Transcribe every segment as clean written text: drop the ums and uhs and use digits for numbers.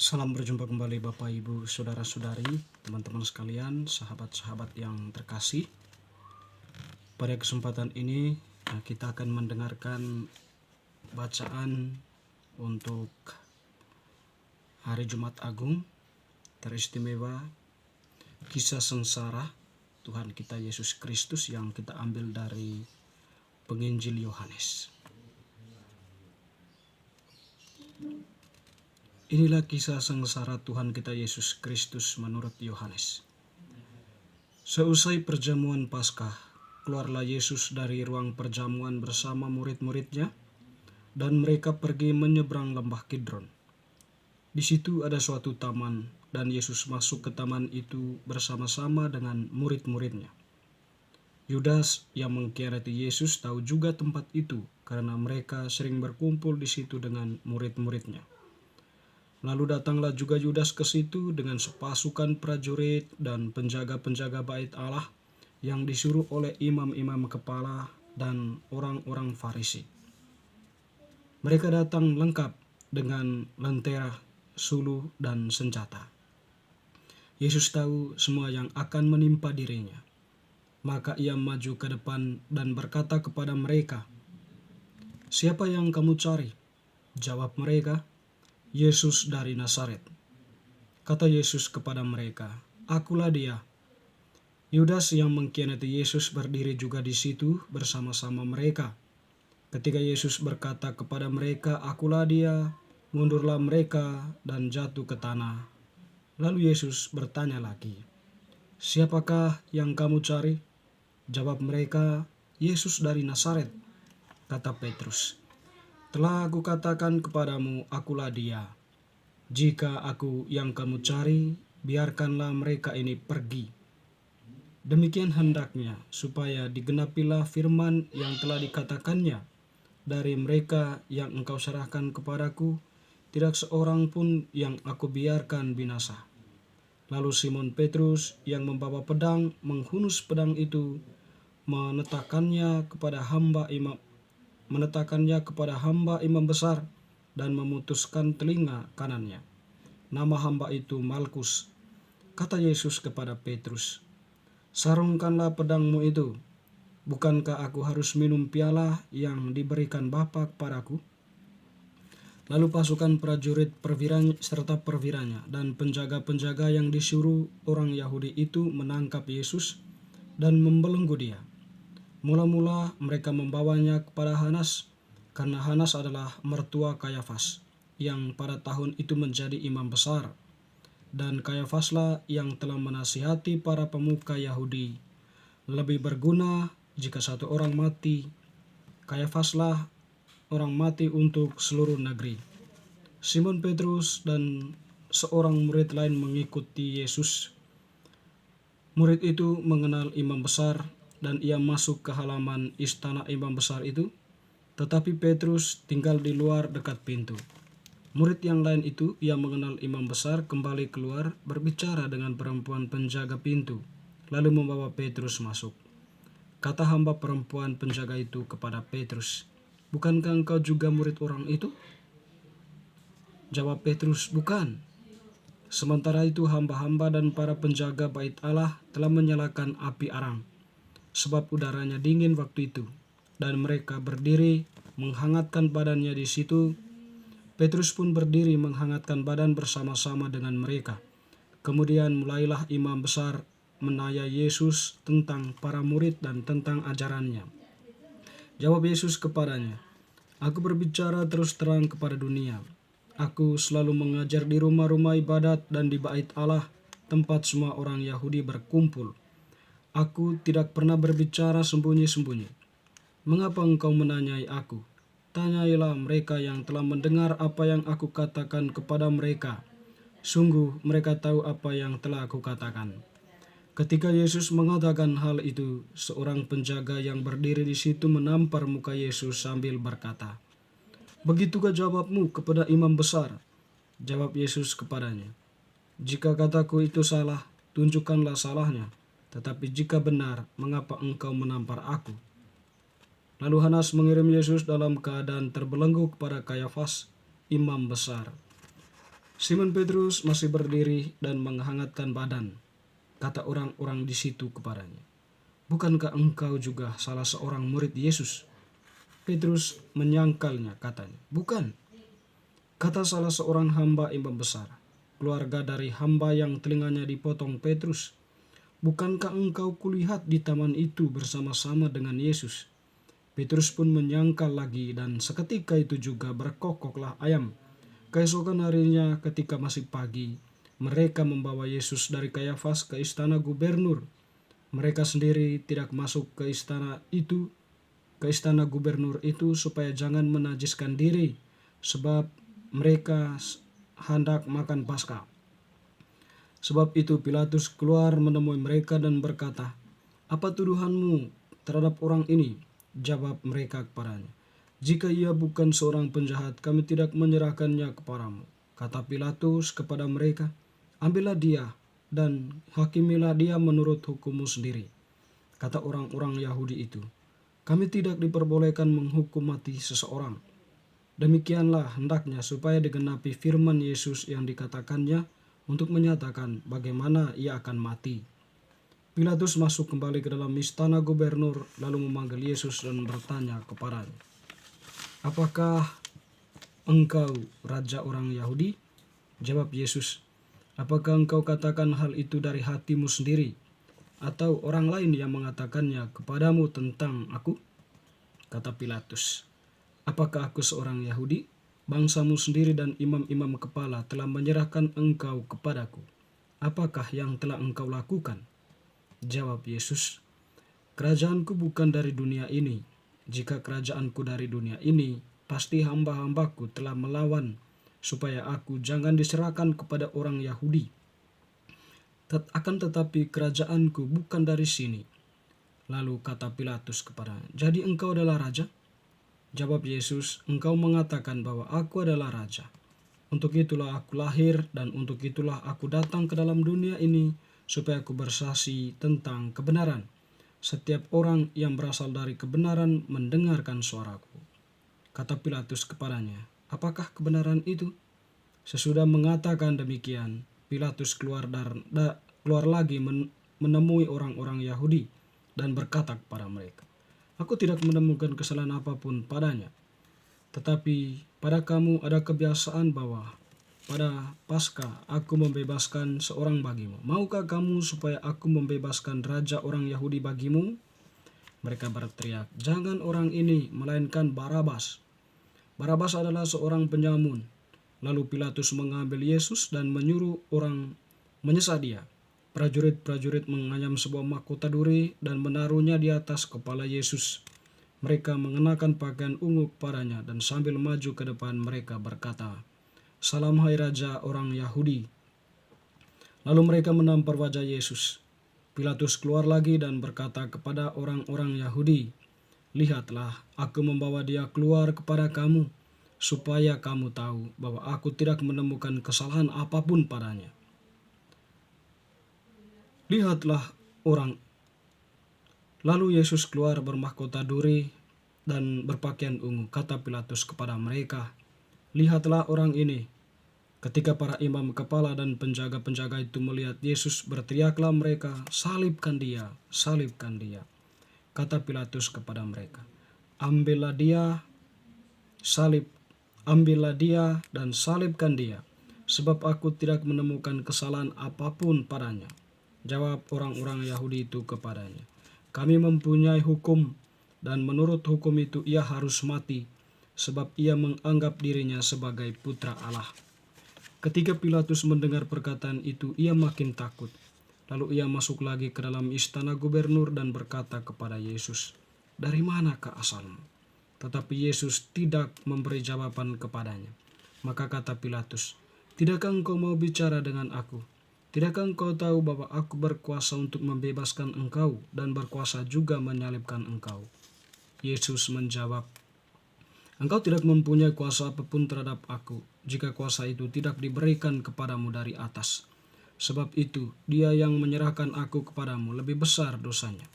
Salam berjumpa kembali Bapak Ibu Saudara-saudari, teman-teman sekalian, sahabat-sahabat yang terkasih. Pada kesempatan ini kita akan mendengarkan bacaan untuk hari Jumat Agung teristimewa kisah sengsara Tuhan kita Yesus Kristus yang kita ambil dari Penginjil Yohanes. Inilah kisah sengsara Tuhan kita Yesus Kristus menurut Yohanes. Seusai perjamuan Paskah, keluarlah Yesus dari ruang perjamuan bersama murid-muridnya, dan mereka pergi menyeberang lembah Kidron. Di situ ada suatu taman, dan Yesus masuk ke taman itu bersama-sama dengan murid-muridnya. Yudas yang mengkhianati Yesus tahu juga tempat itu, karena mereka sering berkumpul di situ dengan murid-muridnya. Lalu datanglah juga Yudas ke situ dengan sepasukan prajurit dan penjaga-penjaga bait Allah yang disuruh oleh imam-imam kepala dan orang-orang Farisi. Mereka datang lengkap dengan lentera, suluh, dan senjata. Yesus tahu semua yang akan menimpa dirinya. Maka ia maju ke depan dan berkata kepada mereka, "Siapa yang kamu cari?" Jawab mereka, "Yesus dari Nazaret." Kata Yesus kepada mereka, "Akulah dia." Yudas yang mengkhianati Yesus berdiri juga di situ bersama-sama mereka. Ketika Yesus berkata kepada mereka, "Akulah dia," mundurlah mereka dan jatuh ke tanah. Lalu Yesus bertanya lagi, "Siapakah yang kamu cari?" Jawab mereka, "Yesus dari Nazaret." Kata Petrus, "Telah aku katakan kepadamu, akulah dia. Jika aku yang kamu cari, biarkanlah mereka ini pergi." Demikian hendaknya, supaya digenapilah firman yang telah dikatakannya, "Dari mereka yang engkau serahkan kepadaku, tidak seorang pun yang aku biarkan binasa." Lalu Simon Petrus yang membawa pedang menghunus pedang itu, menetakannya kepada hamba imam besar dan memutuskan telinga kanannya. Nama hamba itu Malkus. Kata Yesus kepada Petrus, "Sarungkanlah pedangmu itu. Bukankah aku harus minum piala yang diberikan Bapa kepadaku?" Lalu pasukan prajurit serta perwiranya dan penjaga-penjaga yang disuruh orang Yahudi itu menangkap Yesus dan membelenggu dia. Mula-mula mereka membawanya kepada Hanas, karena Hanas adalah mertua Kayafas, yang pada tahun itu menjadi imam besar. Dan Kayafaslah yang telah menasihati para pemuka Yahudi, lebih berguna jika satu orang mati, Kayafaslah orang mati untuk seluruh negeri. Simon Petrus dan seorang murid lain mengikuti Yesus. Murid itu mengenal imam besar, dan ia masuk ke halaman istana imam besar itu, tetapi Petrus tinggal di luar dekat pintu. Murid yang lain itu yang mengenal imam besar kembali keluar berbicara dengan perempuan penjaga pintu, lalu membawa Petrus masuk. Kata hamba perempuan penjaga itu kepada Petrus, "Bukankah engkau juga murid orang itu?" Jawab Petrus, "Bukan." Sementara itu hamba-hamba dan para penjaga bait Allah telah menyalakan api arang, sebab udaranya dingin waktu itu, dan mereka berdiri menghangatkan badannya di situ. Petrus pun berdiri menghangatkan badan bersama-sama dengan mereka. Kemudian mulailah imam besar menanya Yesus tentang para murid dan tentang ajarannya. Jawab Yesus kepadanya, "Aku berbicara terus terang kepada dunia. Aku selalu mengajar di rumah-rumah ibadat dan di bait Allah, tempat semua orang Yahudi berkumpul. Aku tidak pernah berbicara sembunyi-sembunyi. Mengapa engkau menanyai aku? Tanyailah mereka yang telah mendengar apa yang aku katakan kepada mereka. Sungguh mereka tahu apa yang telah aku katakan." Ketika Yesus mengatakan hal itu, seorang penjaga yang berdiri di situ menampar muka Yesus sambil berkata, "Begitukah jawabmu kepada imam besar?" Jawab Yesus kepadanya, "Jika kataku itu salah, tunjukkanlah salahnya. Tetapi jika benar, mengapa engkau menampar aku?" Lalu Hanas mengirim Yesus dalam keadaan terbelenggu kepada Kayafas, imam besar. Simon Petrus masih berdiri dan menghangatkan badan. Kata orang-orang di situ kepadanya, "Bukankah engkau juga salah seorang murid Yesus?" Petrus menyangkalnya, katanya, "Bukan." Kata salah seorang hamba imam besar, keluarga dari hamba yang telinganya dipotong Petrus, "Bukankah engkau kulihat di taman itu bersama-sama dengan Yesus?" Petrus pun menyangkal lagi, dan seketika itu juga berkokoklah ayam. Keesokan harinya ketika masih pagi, mereka membawa Yesus dari Kayafas ke istana gubernur. Mereka sendiri tidak masuk ke istana gubernur itu supaya jangan menajiskan diri, sebab mereka hendak makan Paskah. Sebab itu Pilatus keluar menemui mereka dan berkata, "Apa tuduhanmu terhadap orang ini?" Jawab mereka kepadanya, "Jika ia bukan seorang penjahat, kami tidak menyerahkannya kepadamu." Kata Pilatus kepada mereka, "Ambillah dia dan hakimilah dia menurut hukummu sendiri." Kata orang-orang Yahudi itu, "Kami tidak diperbolehkan menghukum mati seseorang. Demikianlah hendaknya supaya digenapi firman Yesus yang dikatakannya untuk menyatakan bagaimana ia akan mati." Pilatus masuk kembali ke dalam istana gubernur lalu memanggil Yesus dan bertanya kepadanya, "Apakah engkau raja orang Yahudi?" Jawab Yesus, "Apakah engkau katakan hal itu dari hatimu sendiri, atau orang lain yang mengatakannya kepadamu tentang aku?" Kata Pilatus, "Apakah aku seorang Yahudi? Bangsamu sendiri dan imam-imam kepala telah menyerahkan engkau kepadaku. Apakah yang telah engkau lakukan?" Jawab Yesus, "Kerajaanku bukan dari dunia ini. Jika kerajaanku dari dunia ini, pasti hamba-hambaku telah melawan supaya aku jangan diserahkan kepada orang Yahudi. Akan tetapi kerajaanku bukan dari sini." Lalu kata Pilatus kepadanya, "Jadi engkau adalah raja?" Jawab Yesus, "Engkau mengatakan bahwa aku adalah raja. Untuk itulah aku lahir dan untuk itulah aku datang ke dalam dunia ini, supaya aku bersaksi tentang kebenaran. Setiap orang yang berasal dari kebenaran mendengarkan suaraku." Kata Pilatus kepadanya, "Apakah kebenaran itu?" Sesudah mengatakan demikian, Pilatus keluar lagi menemui orang-orang Yahudi dan berkata kepada mereka, "Aku tidak menemukan kesalahan apapun padanya. Tetapi pada kamu ada kebiasaan bahwa pada Paskah aku membebaskan seorang bagimu. Maukah kamu supaya aku membebaskan raja orang Yahudi bagimu?" Mereka berteriak, "Jangan orang ini, melainkan Barabas." Barabas adalah seorang penyamun. Lalu Pilatus mengambil Yesus dan menyuruh orang menyesah dia. Prajurit-prajurit menganyam sebuah mahkota duri dan menaruhnya di atas kepala Yesus. Mereka mengenakan pakaian ungu padanya dan sambil maju ke depan mereka berkata, "Salam hai Raja orang Yahudi." Lalu mereka menampar wajah Yesus. Pilatus keluar lagi dan berkata kepada orang-orang Yahudi, "Lihatlah, aku membawa dia keluar kepada kamu, supaya kamu tahu bahwa aku tidak menemukan kesalahan apapun padanya." Lihatlah orang. Lalu Yesus keluar bermahkota duri dan berpakaian ungu. Kata Pilatus kepada mereka, "Lihatlah orang ini." Ketika para imam kepala dan penjaga-penjaga itu melihat Yesus, berteriaklah mereka, "Salibkan dia, salibkan dia." Kata Pilatus kepada mereka, "Ambillah dia, ambillah dia dan salibkan dia, sebab aku tidak menemukan kesalahan apapun padanya." Jawab orang-orang Yahudi itu kepadanya, "Kami mempunyai hukum, dan menurut hukum itu ia harus mati, sebab ia menganggap dirinya sebagai putra Allah." Ketika Pilatus mendengar perkataan itu, ia makin takut. Lalu ia masuk lagi ke dalam istana gubernur dan berkata kepada Yesus, "Dari manakah asalmu?" Tetapi Yesus tidak memberi jawaban kepadanya. Maka kata Pilatus, "Tidakkah engkau mau bicara dengan aku? Tidakkah engkau tahu bahwa aku berkuasa untuk membebaskan engkau dan berkuasa juga menyalibkan engkau?" Yesus menjawab, "Engkau tidak mempunyai kuasa apapun terhadap aku, jika kuasa itu tidak diberikan kepadamu dari atas. Sebab itu, dia yang menyerahkan aku kepadamu lebih besar dosanya."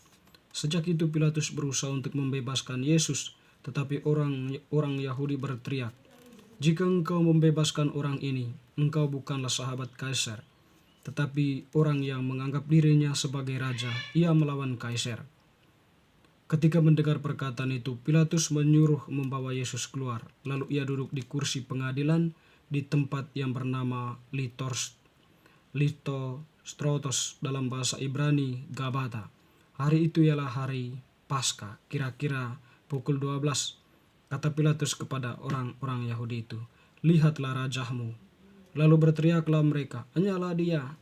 Sejak itu Pilatus berusaha untuk membebaskan Yesus, tetapi orang Yahudi berteriak, Jika engkau membebaskan orang ini, engkau bukanlah sahabat kaisar, tetapi orang yang menganggap dirinya sebagai raja, ia melawan kaisar." Ketika mendengar perkataan itu, Pilatus menyuruh membawa Yesus keluar. Lalu ia duduk di kursi pengadilan di tempat yang bernama Litostrotos, dalam bahasa Ibrani Gabata. Hari itu ialah hari Paskah, kira-kira pukul 12. Kata Pilatus kepada orang-orang Yahudi itu, "Lihatlah rajahmu." Lalu berteriaklah mereka, enyalah dia,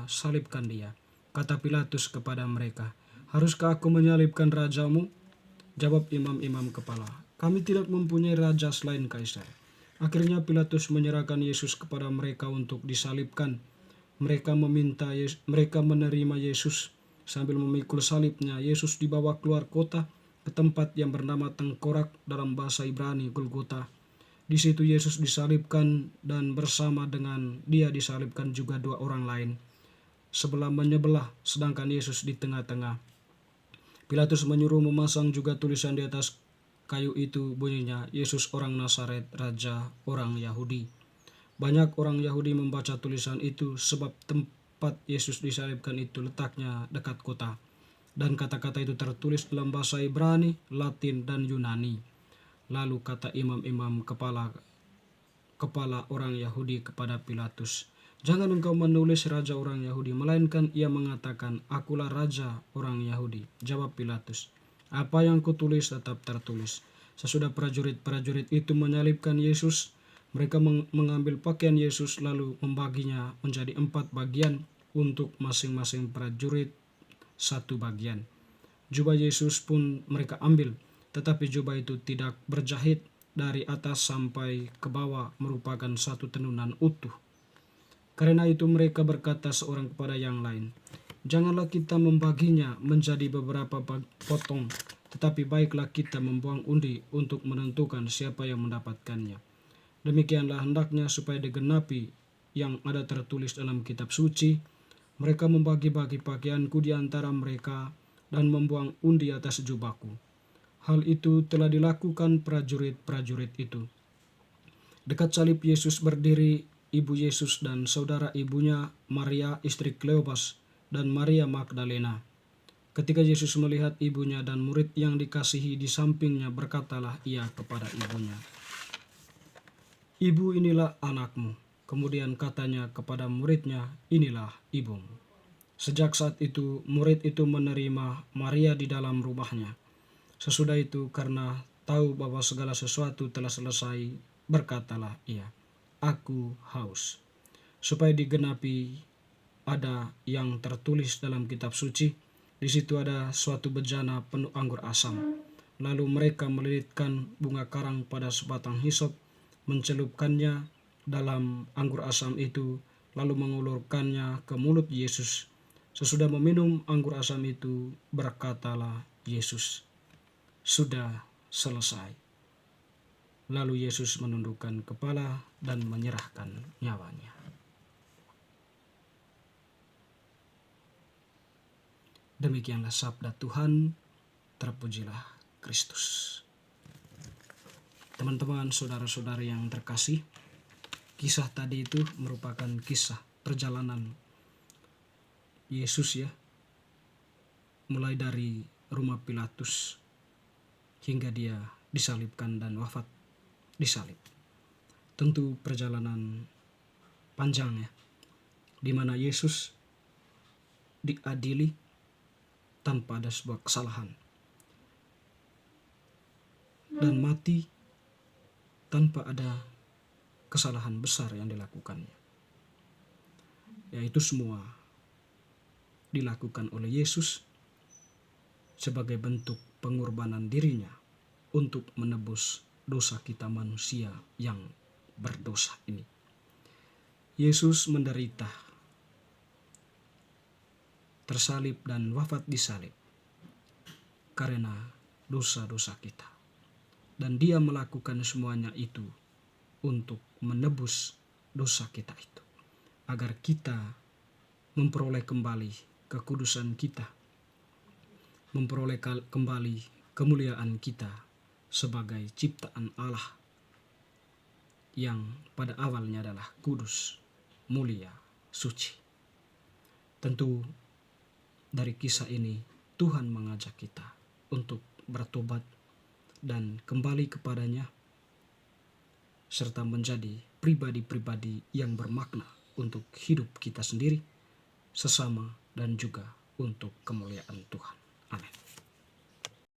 salibkan dia." Kata Pilatus kepada mereka, "Haruskah aku menyalibkan rajamu?" Jawab imam-imam kepala, "Kami tidak mempunyai raja selain kaisar." Akhirnya Pilatus menyerahkan Yesus kepada mereka untuk disalibkan. Mereka menerima Yesus. Sambil memikul salibnya, Yesus dibawa keluar kota ke tempat yang bernama Tengkorak, dalam bahasa Ibrani Golgota. Di situ Yesus disalibkan, dan bersama dengan dia disalibkan juga dua orang lain, sebelah menyebelah, sedangkan Yesus di tengah-tengah. Pilatus menyuruh memasang juga tulisan di atas kayu itu, bunyinya, "Yesus orang Nazaret, Raja orang Yahudi." Banyak orang Yahudi membaca tulisan itu sebab tempat Yesus disalibkan itu letaknya dekat kota, dan kata-kata itu tertulis dalam bahasa Ibrani, Latin, dan Yunani. Lalu kata imam-imam kepala orang Yahudi kepada Pilatus, "Jangan engkau menulis raja orang Yahudi, melainkan ia mengatakan, 'Akulah raja orang Yahudi.'" Jawab Pilatus, "Apa yang kutulis tetap tertulis." Sesudah prajurit-prajurit itu menyalibkan Yesus, mereka mengambil pakaian Yesus lalu membaginya menjadi 4 bagian, untuk masing-masing prajurit 1 bagian. Jubah Yesus pun mereka ambil, tetapi jubah itu tidak berjahit dari atas sampai ke bawah, merupakan satu tenunan utuh. Karena itu mereka berkata seorang kepada yang lain, "Janganlah kita membaginya menjadi beberapa potong, tetapi baiklah kita membuang undi untuk menentukan siapa yang mendapatkannya. Demikianlah hendaknya supaya digenapi yang ada tertulis dalam kitab suci, 'Mereka membagi-bagi pakaianku di antara mereka dan membuang undi atas jubahku.'" Hal itu telah dilakukan prajurit-prajurit itu. Dekat salib Yesus berdiri ibu Yesus dan saudara ibunya, Maria istri Kleopas, dan Maria Magdalena. Ketika Yesus melihat ibunya dan murid yang dikasihi di sampingnya, berkatalah ia kepada ibunya, "Ibu, inilah anakmu." Kemudian katanya kepada muridnya, "Inilah ibumu." Sejak saat itu, murid itu menerima Maria di dalam rumahnya. Sesudah itu, karena tahu bahwa segala sesuatu telah selesai, berkatalah ia, "Aku haus." Supaya digenapi ada yang tertulis dalam kitab suci, di situ ada suatu bejana penuh anggur asam. Lalu mereka melilitkan bunga karang pada sebatang hisop, mencelupkannya dalam anggur asam itu, lalu mengulurkannya ke mulut Yesus. Sesudah meminum anggur asam itu, berkatalah Yesus, "Sudah selesai." Lalu Yesus menundukkan kepala dan menyerahkan nyawanya. Demikianlah sabda Tuhan, terpujilah Kristus. Teman-teman, saudara-saudari yang terkasih, kisah tadi itu merupakan kisah perjalanan Yesus, ya, mulai dari rumah Pilatus hingga dia disalibkan dan wafat disalib. Tentu perjalanan panjang, ya, di mana Yesus diadili tanpa ada sebuah kesalahan dan mati tanpa ada kesalahan besar yang dilakukannya. Yaitu semua dilakukan oleh Yesus sebagai bentuk pengorbanan dirinya untuk menebus dosa kita manusia yang berdosa ini. Yesus menderita, tersalib dan wafat disalib karena dosa-dosa kita. Dan dia melakukan semuanya itu untuk menebus dosa kita itu, agar kita memperoleh kembali kekudusan kita, memperoleh kembali kemuliaan kita sebagai ciptaan Allah, yang pada awalnya adalah kudus, mulia, suci. Tentu dari kisah ini Tuhan mengajak kita untuk bertobat dan kembali kepadanya, serta menjadi pribadi-pribadi yang bermakna untuk hidup kita sendiri, sesama, dan juga untuk kemuliaan Tuhan. Amin.